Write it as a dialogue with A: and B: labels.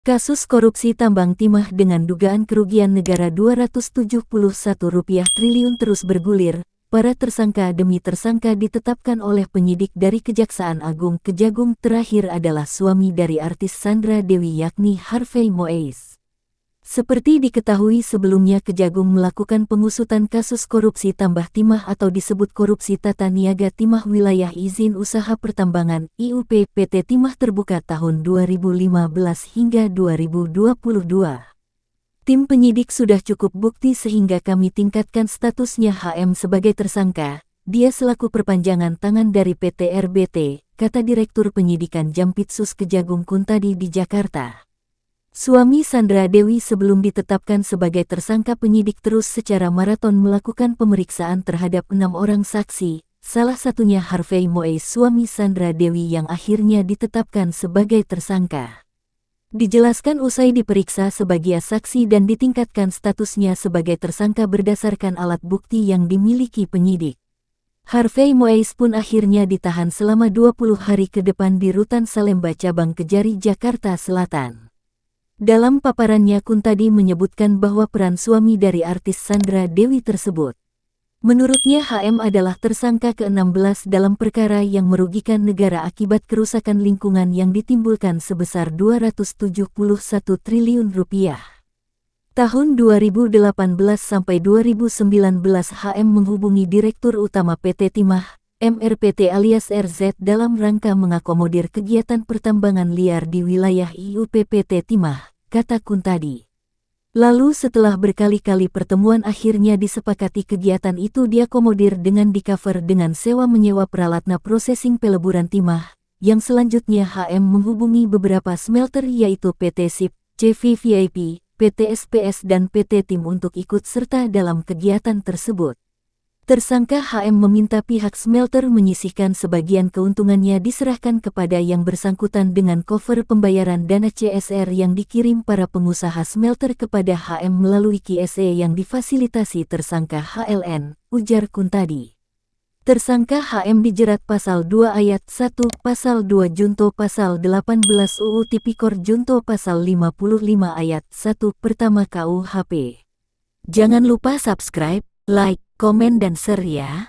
A: Kasus korupsi tambang timah dengan dugaan kerugian negara Rp271 triliun terus bergulir. Para tersangka demi tersangka ditetapkan oleh penyidik dari Kejaksaan Agung Kejagung. Terakhir adalah suami dari artis Sandra Dewi yakni Harvey Moise. Seperti diketahui sebelumnya Kejagung melakukan pengusutan kasus korupsi tambah timah atau disebut korupsi tata niaga timah wilayah izin usaha pertambangan IUP PT Timah Terbuka tahun 2015 hingga 2022. Tim penyidik sudah cukup bukti sehingga kami tingkatkan statusnya HM sebagai tersangka. Dia selaku perpanjangan tangan dari PT RBT, kata Direktur Penyidikan Jampitsus Kejagung Kuntadi di Jakarta. Suami Sandra Dewi sebelum ditetapkan sebagai tersangka penyidik terus secara maraton melakukan pemeriksaan terhadap 6 orang saksi, salah satunya Harvey Moise suami Sandra Dewi yang akhirnya ditetapkan sebagai tersangka. Dijelaskan usai diperiksa sebagai saksi dan ditingkatkan statusnya sebagai tersangka berdasarkan alat bukti yang dimiliki penyidik. Harvey Moise pun akhirnya ditahan selama 20 hari ke depan di Rutan Salemba Cabang Kejari, Jakarta Selatan. Dalam paparannya Kuntadi menyebutkan bahwa peran suami dari artis Sandra Dewi tersebut. Menurutnya HM adalah tersangka ke-16 dalam perkara yang merugikan negara akibat kerusakan lingkungan yang ditimbulkan sebesar Rp271 triliun. Tahun 2018 sampai 2019 HM menghubungi Direktur Utama PT Timah, MRPT alias RZ dalam rangka mengakomodir kegiatan pertambangan liar di wilayah IUP PT Timah, kata Kuntadi. Lalu setelah berkali-kali pertemuan akhirnya disepakati kegiatan itu diakomodir dengan di-cover dengan sewa menyewa peralatan processing peleburan timah, yang selanjutnya HM menghubungi beberapa smelter yaitu PT SIP, CV VIP, PT SPS dan PT Tim untuk ikut serta dalam kegiatan tersebut. Tersangka HM meminta pihak smelter menyisihkan sebagian keuntungannya diserahkan kepada yang bersangkutan dengan cover pembayaran dana CSR yang dikirim para pengusaha smelter kepada HM melalui QSE yang difasilitasi tersangka HLN, ujar Kuntadi. Tersangka HM dijerat Pasal 2 Ayat 1, Pasal 2 Junto Pasal 18 UU Tipikor Junto Pasal 55 Ayat 1 Pertama KUHP. Jangan lupa subscribe, like, komen dan share ya.